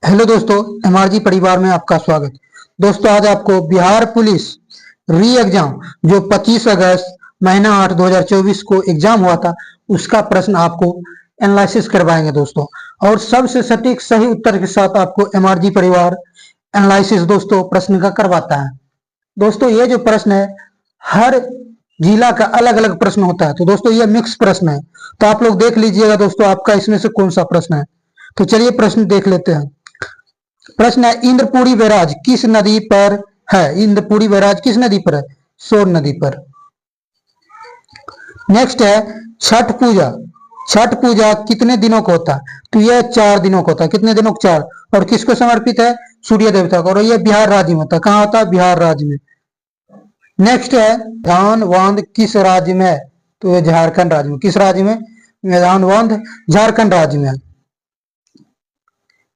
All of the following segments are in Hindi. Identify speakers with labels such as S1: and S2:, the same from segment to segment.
S1: हेलो दोस्तों, एमआरजी परिवार में आपका स्वागत। दोस्तों, आज आपको बिहार पुलिस री एग्जाम जो 25 अगस्त महीना 8 2024 को एग्जाम हुआ था उसका प्रश्न आपको एनालिसिस करवाएंगे दोस्तों। और सबसे सटीक सही उत्तर के साथ आपको एमआरजी परिवार एनालिसिस दोस्तों प्रश्न का करवाता है। दोस्तों, ये जो प्रश्न है हर जिला का अलग अलग प्रश्न होता है, तो दोस्तों ये मिक्स प्रश्न है, तो आप लोग देख लीजिएगा दोस्तों आपका इसमें से कौन सा प्रश्न है। तो चलिए प्रश्न देख लेते हैं। प्रश्न है, इंद्रपुरी बैराज किस नदी पर है? इंद्रपुरी बैराज किस नदी पर है? सोन नदी पर। नेक्स्ट है, छठ पूजा। छठ पूजा कितने दिनों को होता है? तो यह 4 दिनों को होता है। कितने दिनों को? 4। और किसको समर्पित है? सूर्य देवता को। और यह बिहार राज्य में होता है। कहाँ होता है? बिहार राज्य में। नेक्स्ट है, मैदान बांध किस राज्य में है? तो यह झारखंड राज्य में। किस राज्य में? मैदान बांध झारखंड राज्य में है।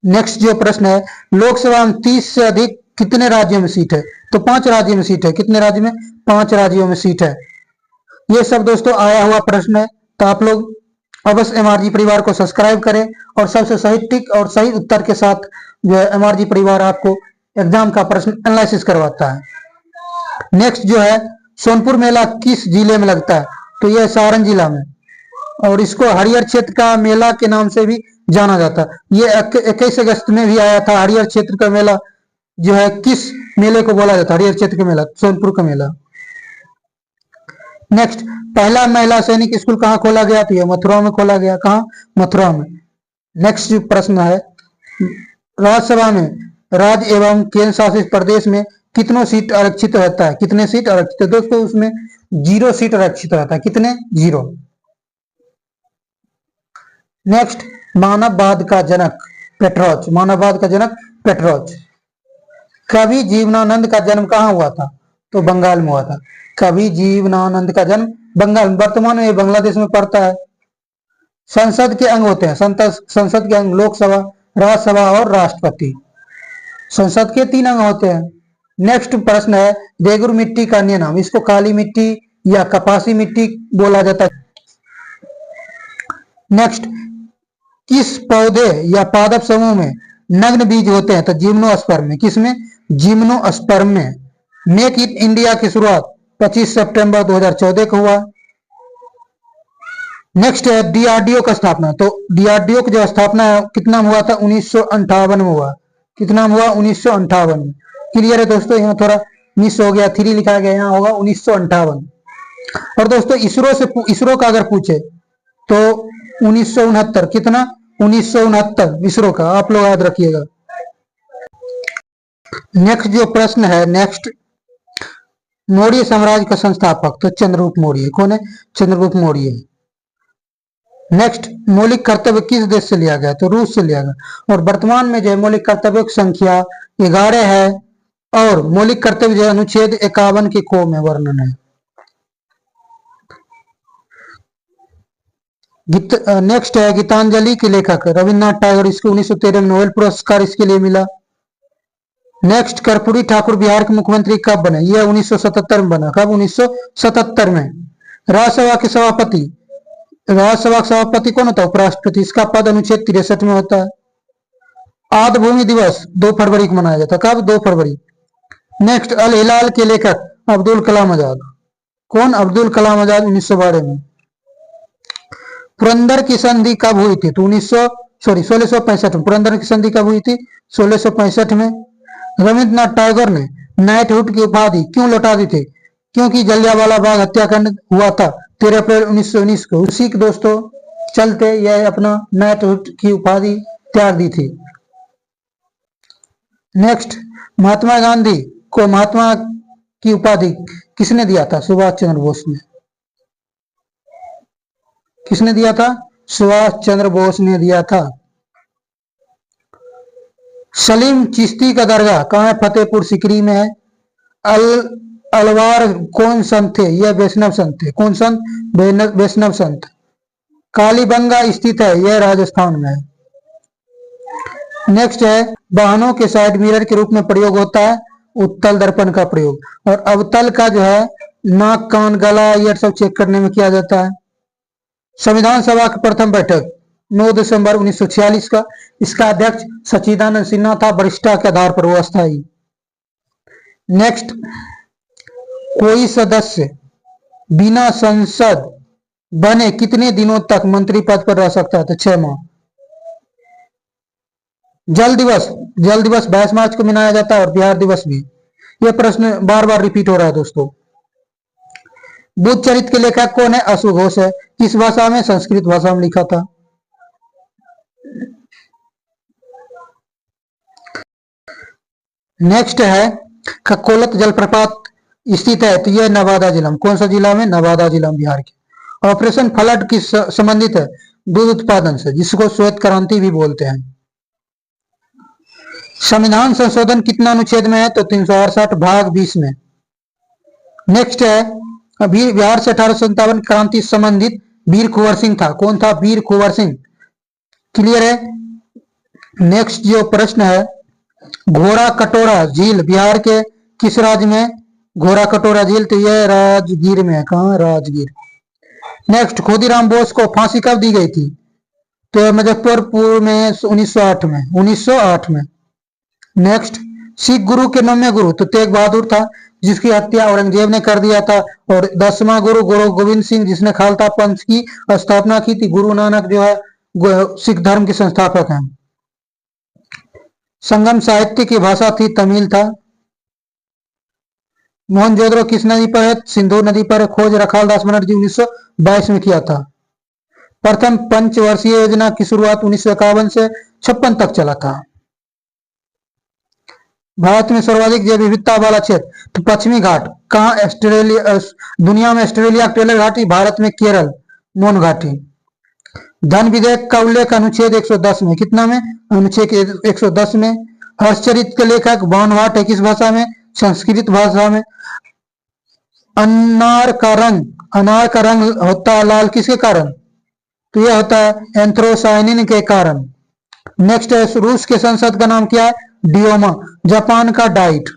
S1: नेक्स्ट जो प्रश्न है, लोकसभा में 30 से अधिक कितने राज्यों में सीट है? तो 5 राज्यों में सीट है। कितने राज्य में? 5 राज्यों में सीट है। ये सब दोस्तों आया हुआ प्रश्न है, तो आप लोग अवश्य एमआरजी परिवार को सब्सक्राइब करें और सबसे सही टिक और सही उत्तर के साथ जो है एमआरजी परिवार आपको एग्जाम का प्रश्न एनालिसिस करवाता है। नेक्स्ट जो है, सोनपुर मेला किस जिले में लगता है? तो यह सारण जिला में, और इसको हरियर क्षेत्र का मेला के नाम से भी जाना जाता है। ये 21 अगस्त में भी आया था। हरियर क्षेत्र का मेला जो है किस मेले को बोला जाता है? हरियर क्षेत्र का मेला, सोनपुर का मेला। नेक्स्ट, पहला महिला सैनिक स्कूल कहाँ खोला गया? तो यह मथुरा में खोला गया। कहाँ? मथुरा में। नेक्स्ट प्रश्न है, राज्यसभा में राज्य एवं केंद्र शासित प्रदेश में कितनों सीट आरक्षित रहता है? कितने सीट आरक्षित है? दोस्तों उसमें 0 सीट आरक्षित रहता है। कितने? 0। नेक्स्ट, मानववाद का जनक पेट्रोच। मानववाद का जनक पेट्रोच। कवि जीवनानंद का जन्म कहाँ हुआ था? तो बंगाल में हुआ था। कवि जीवनानंद का जन्म बंगाल में। वर्तमान में बांग्लादेश में पड़ता है। संसद के अंग होते हैं। संसद के अंग लोकसभा, राज्यसभा और राष्ट्रपति। संसद के 3 अंग होते हैं। नेक्स्ट प्रश्न है, रेगुर मिट्टी का अन्य नाम। इसको काली मिट्टी या कपासी मिट्टी बोला जाता है। नेक्स्ट, किस पौधे या पादप समूह में नग्न बीज होते हैं? तो जिम्नोस्पर्म में। किसमें? जिम्नोस्पर्म में। मेक इन इंडिया की शुरुआत 25 सितंबर 2014 को हुआ। नेक्स्ट है, डीआरडीओ का स्थापना। तो डीआरडीओ की जो स्थापना है कितना हुआ था? 1958 में हुआ। कितना हुआ? 1958 में। क्लियर है दोस्तों? यहाँ थोड़ा मिस हो गया, 3 लिखा गया, यहाँ होगा 1958। और दोस्तों इसरो का अगर पूछे तो 1969। कितना? 1969 इसरो का, आप लोग याद रखिएगा। नेक्स्ट जो प्रश्न है, नेक्स्ट, मौर्य साम्राज्य का संस्थापक। तो चंद्रगुप्त मौर्य। कौन है? चंद्रगुप्त मौर्य। नेक्स्ट, मौलिक कर्तव्य किस देश से लिया गया? तो रूस से लिया गया। और वर्तमान में जो है मौलिक कर्तव्यों की संख्या 11 है, और मौलिक कर्तव्य जो अनुच्छेद 51 के को में वर्णन है। नेक्स्ट है, गीतांजलि के लेखक रविन्द्रनाथ टैगोर। इसको 1913 में नोबेल पुरस्कार इसके लिए मिला। नेक्स्ट, कर्पूरी ठाकुर बिहार के मुख्यमंत्री कब बने? यह 1977 में बना। कब? 1977 में। राज्यसभा के सभापति, राज्यसभा का सभापति कौन होता है? उपराष्ट्रपति। इसका पद अनुच्छेद 63 में होता है। आद्य भूमि दिवस 2 फरवरी को मनाया जाता है। कब? 2 फरवरी। नेक्स्ट, अल हिलाल के लेखक अब्दुल कलाम आजाद। कौन? अब्दुल कलाम आजाद, 1912 में। पुरंदर की संधि कब हुई थी? तो 1665 में। पुरंदर की संधि कब हुई थी? 1665 में। रविन्द्रनाथ टैगोर ने नाइटहुड की उपाधि क्यों लौटा दी थी? क्योंकि जलियांवाला बाग हत्याकांड हुआ था 13 अप्रैल 1919 को। उसी के दोस्तों चलते यह अपना नाइटहुड की उपाधि त्याग दी थी। नेक्स्ट, महात्मा गांधी को महात्मा की उपाधि किसने दिया था? सुभाष चंद्र बोस ने। किसने दिया था? सुभाष चंद्र बोस ने दिया था। सलीम चिश्ती का दरगाह कहाँ है? फतेहपुर सीकरी में है। अलवार कौन संत थे? यह वैष्णव संत थे। कौन संत? वैष्णव संत। कालीबंगा स्थित है, यह राजस्थान में है। नेक्स्ट है, वाहनों के साइड मिरर के रूप में प्रयोग होता है उत्तल दर्पण का प्रयोग, और अवतल का जो है नाक, कान, गला, ये सब चेक करने में किया जाता है। संविधान सभा की प्रथम बैठक 9 दिसंबर 1946 का। इसका अध्यक्ष सच्चिदानंद सिन्हा था, वरिष्ठता के आधार पर वो अस्थायी। नेक्स्ट, कोई सदस्य बिना संसद बने कितने दिनों तक मंत्री पद पर रह सकता है? तो 6 माह। जल दिवस 22 मार्च को मनाया जाता है और बिहार दिवस भी। यह प्रश्न बार बार रिपीट हो रहा है दोस्तों। बुद्ध चरित्र के लेखक कौन है? अश्व घोष है। किस भाषा में? संस्कृत भाषा में लिखा था। नेक्स्ट है, खकोलत जलप्रपात स्थित है, तो यह नवादा जिला में। कौन सा जिला में? नवादा जिला में, बिहार के। ऑपरेशन फ्लड किस संबंधित है? दूध उत्पादन से, जिसको श्वेत क्रांति भी बोलते हैं। संविधान संशोधन कितना अनुच्छेद में है? तो 368 भाग 20 में। नेक्स्ट है, अभी बिहार से 1857 क्रांति संबंधित वीर कुंवर सिंह था। कौन था? वीर कुंवर सिंह। क्लियर है। नेक्स्ट जो प्रश्न है, घोड़ा कटोरा झील बिहार के किस राज्य में? घोड़ा कटोरा झील, तो यह राजगीर में है। कहां? राजगीर। नेक्स्ट, खुदीराम बोस को फांसी कब दी गई थी? तो मुजफ्फरपुर में 1908 में। नेक्स्ट, सिख गुरु के 9वें गुरु तो तेग बहादुर था, जिसकी हत्या औरंगजेब ने कर दिया था। और 10वां गुरु गुरु गोविंद सिंह, जिसने खालसा पंथ की स्थापना की थी। गुरु नानक जो है सिख धर्म के संस्थापक हैं। संगम साहित्य की भाषा थी तमिल था। मोहनजोदड़ो किस नदी पर है? सिंधु नदी पर। खोज रखाल दास बनर्जी 1922 में किया था। प्रथम पंचवर्षीय योजना की शुरुआत 1951 से 56 तक चला था। भारत में सर्वाधिक जैव विविधता वाला क्षेत्र तो पश्चिमी घाट। कहां? ऑस्ट्रेलिया। दुनिया में ऑस्ट्रेलिया टेलर घाटी, भारत में केरल मोन घाटी। धन विधेयक का उल्लेख अनुच्छेद 110 में। कितना में? अनुच्छेद 110 में। हर्षचरित के लेखक बाणभट्ट है। किस भाषा में? संस्कृत भाषा में। अनार का रंग होता है लाल, किसके कारण? तो यह होता है एंथ्रोसायनिन के कारण। नेक्स्ट है, रूस के संसद का नाम क्या है? डियोमा। जापान का डाइट।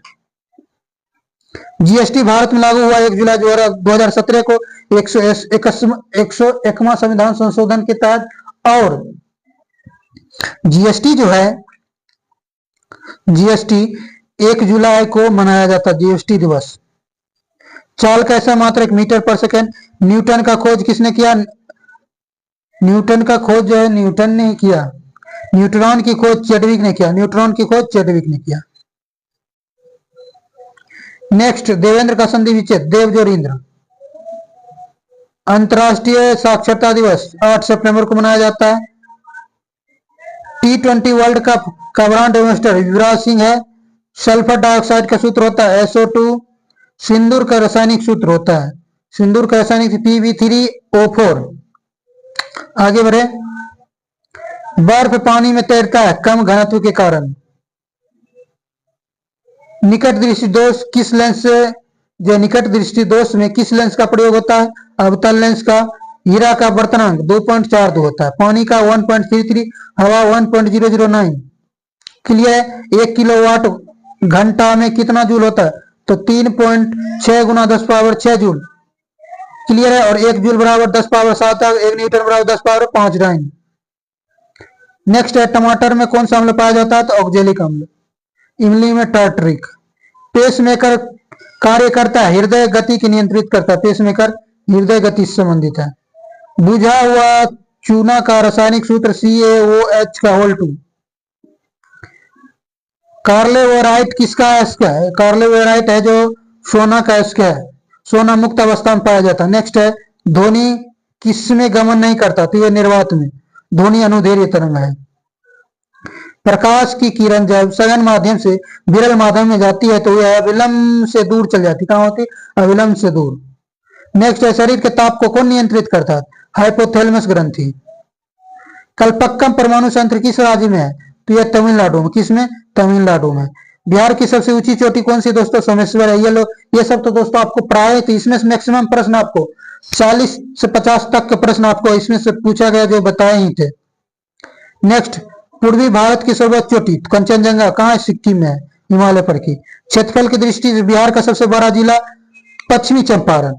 S1: जीएसटी भारत में लागू हुआ 1 जुलाई 2017 को 101वां संविधान संशोधन के तहत। और जीएसटी जो है, जीएसटी 1 जुलाई को मनाया जाता है, जीएसटी दिवस। चाल कैसा मात्रक? मीटर पर सेकेंड। न्यूटन का खोज किसने किया? न्यूटन का खोज जो है न्यूटन ने किया। न्यूट्रॉन की खोज चैडविक ने किया। न्यूट्रॉन की खोज चैडविक ने किया। नेक्स्ट, देवेंद्र का संधि विच्छेद। देवजोरिंद्र। अंतरराष्ट्रीय साक्षरता दिवस 8 सितंबर को मनाया जाता है। T20 वर्ल्ड कप का ब्रांड एम्बेसडर युवराज सिंह है। सल्फर डाइऑक्साइड का सूत्र होता है SO2। सिंदूर का रासायनिक सूत्र होता है, सिंदूर का रासायनिक Pb3O4। आगे बढ़े। बर्फ पानी में तैरता है कम घनत्व के कारण। निकट दृष्टि दोष किस लेंस से, जो निकट दृष्टि दोष में किस लेंस का प्रयोग होता है? अवतल लेंस का। हीरा का वर्तनांक 2.42 होता है। पानी का 1.33, हवा 1.009। क्लियर। 1 किलोवाट घंटा में कितना जूल होता है? तो 3.6 गुना 10 पावर 6 जूल। क्लियर है। और 1 जूल बराबर 10 पावर 7, 1 न्यूटन बराबर 10 पावर 5 डाइन। नेक्स्ट है, टमाटर में कौन सा अम्ल पाया जाता है? तो ऑक्जेलिक अम्ल। इमली में टार्टरिक। पेसमेकर कार्य करता है, हृदय गति की नियंत्रित करता है। पेसमेकर हृदय गति से संबंधित है। बुझा हुआ चूना का रासायनिक सूत्र CaOH2। कार्लेवोराइट किसका एस्क है? कार्लेवोराइट है जो सोना का एस्क है, सोना मुक्त अवस्था में पाया जाता है। नेक्स्ट है, ध्वनि किसमें गमन नहीं करता? तो यह निर्वात में। ध्वनि अनुदैर्घ्य तरंग है। प्रकाश की किरण जब सघन माध्यम से विरल माध्यम में जाती है तो यह अविलंब से दूर चल जाती है। कहां होती? अविलंब से दूर। नेक्स्ट है, शरीर के ताप को कौन नियंत्रित करता है? हाइपोथैलेमस ग्रंथि। कल्पक्कम परमाणु संयंत्र किस राज्य में है? तो यह तमिलनाडु में। किसमें? तमिलनाडु में। बिहार की सबसे ऊंची चोटी कौन सी दोस्तों? सोमेश्वर है। ये सब तो दोस्तों आपको प्राय थी। इसमें से मैक्सिमम प्रश्न आपको 40 से 50 तक के प्रश्न आपको इसमें से पूछा गया जो बताए ही थे। नेक्स्ट, पूर्वी भारत की सर्वोच्च चोटी कंचनजंगा कहाँ है? सिक्किम में है, हिमालय पर की। क्षेत्रफल की दृष्टि से बिहार का सबसे बड़ा जिला पश्चिमी चंपारण।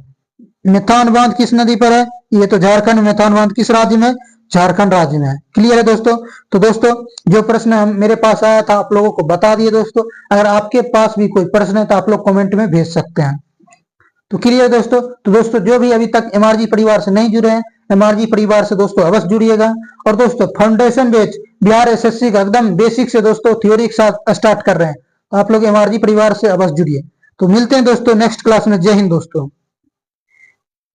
S1: मेथान बांध किस नदी पर है? ये तो झारखंड। मेथान बांध किस राज्य में? झारखंड राज्य में है। क्लियर है दोस्तों? तो दोस्तों जो प्रश्न मेरे पास आया था आप लोगों को बता दिए दोस्तों। अगर आपके पास भी कोई प्रश्न है तो आप लोग कमेंट में भेज सकते हैं। तो क्लियर दोस्तों? तो दोस्तों जो भी अभी तक एमआरजी परिवार से नहीं जुड़े हैं, एमआरजी परिवार से दोस्तों अवश्य जुड़िएगा। और दोस्तों फाउंडेशन बैच बिहार एसएससी का एकदम बेसिक से दोस्तों थ्योरी के साथ स्टार्ट कर रहे हैं, तो आप लोग एमआरजी परिवार से अवश्य जुड़िए। तो मिलते हैं दोस्तों नेक्स्ट क्लास में। जय हिंद दोस्तों।